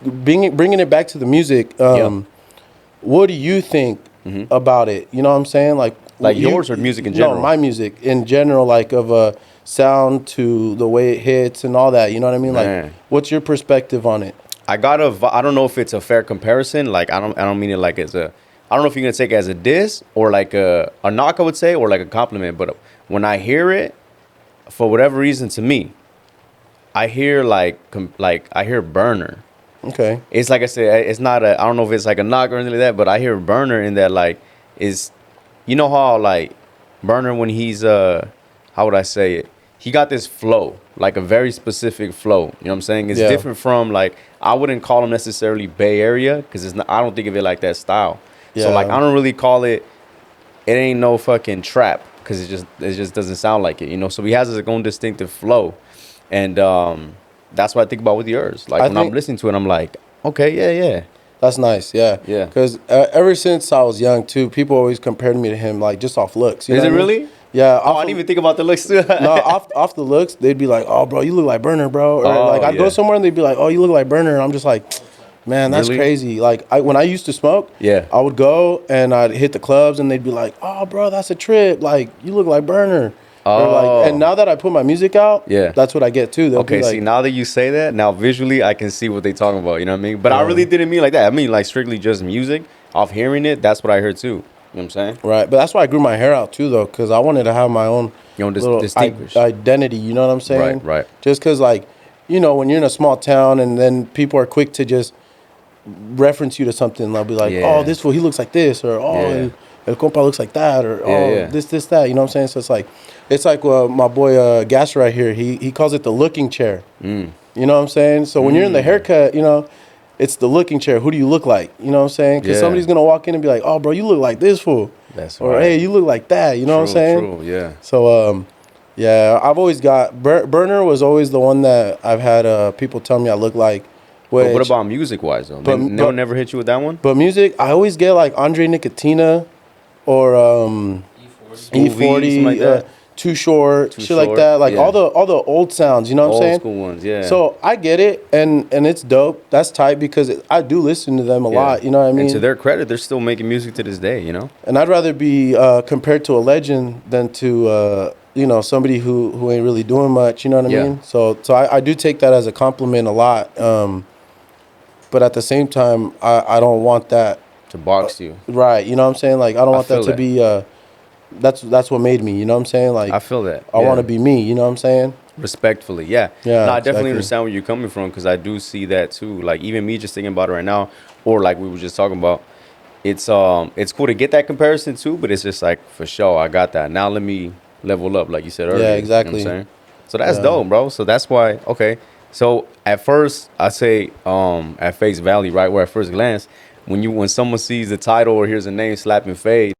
bringing it back to the music. What do you think about it? You know what I'm saying? Like yours or music in general? No, my music in general, like of a sound to the way it hits and all that. You know what I mean? Man. Like, what's your perspective on it? I don't know if it's a fair comparison. Like I don't mean it like as a. I don't know if you're gonna take it as a diss or like a knock, I would say, or like a compliment. But when I hear it, for whatever reason, to me, I hear like I hear Berner. Okay. It's like I said, it's not I don't know if it's like a knock or anything like that, but I hear Berner in that like is, you know how like Berner when he's how would I say it? He got this flow, like a very specific flow. You know what I'm saying? It's different from like I wouldn't call him necessarily Bay Area because it's not. I don't think of it like that style. Yeah. So like I don't really call it. It ain't no fucking trap because it just doesn't sound like it. You know. So he has his own distinctive flow, and that's what I think about with yours. Like when I'm listening to it, I'm like, okay, yeah. That's nice, yeah. Because ever since I was young too, people always compared me to him, like just off looks. Is it really? Yeah. Oh, I didn't even think about the looks too. No, off the looks, they'd be like, "Oh, bro, you look like Berner, bro." Or like I'd go somewhere and they'd be like, "Oh, you look like Berner," and I'm just like, "Man, that's crazy." Like when I used to smoke, I would go and I'd hit the clubs and they'd be like, "Oh, bro, that's a trip. Like you look like Berner." And now that I put my music out, that's what I get too. They'll be like, see, now that you say that, now visually I can see what they're talking about. You know what I mean? But I really didn't mean like that. I mean like strictly just music. Off hearing it, that's what I heard too. You know what I'm saying? Right, but that's why I grew my hair out too, though, because I wanted to have my own identity. You know what I'm saying? Right. Just because, like, you know, when you're in a small town and then people are quick to just reference you to something, they'll be like, "Oh, this fool, he looks like this," or "Oh, El compa looks like that," or this, that. You know what I'm saying? So it's like my boy Gas right here. He calls it the looking chair. You know what I'm saying? So when you're in the haircut, you know. It's the looking chair. Who do you look like? You know what I'm saying? Because somebody's going to walk in and be like, "Oh, bro, you look like this fool." That's or, "Hey, you look like that." You know what I'm saying? True, yeah. So, I've always got... Berner was always the one that I've had people tell me I look like. But what about music-wise, though? They never hit you with that one? But music, I always get like Nickatina or E40. Like that. Too short, shit like that, like all the old sounds, you know what I'm saying? Old school ones, yeah. So I get it, and it's dope. That's tight because I do listen to them a lot, you know what I mean? And to their credit, they're still making music to this day, you know? And I'd rather be compared to a legend than to, you know, somebody who ain't really doing much, you know what I mean? So I do take that as a compliment a lot. But at the same time, I don't want that. To box you. Right, you know what I'm saying? Like, I don't want that to be... That's what made me, you know what I'm saying? Like I feel that. I want to be me, you know what I'm saying? Respectfully, yeah. No, I definitely understand where you're coming from because I do see that too. Like even me just thinking about it right now, or like we were just talking about, it's cool to get that comparison too, but it's just like for sure I got that. Now let me level up, like you said earlier. Yeah, exactly. You know what I'm saying? So that's dope, bro. So that's why So at first I say at face value, right, where at first glance, when someone sees the title or hears a name, Slap and Fade.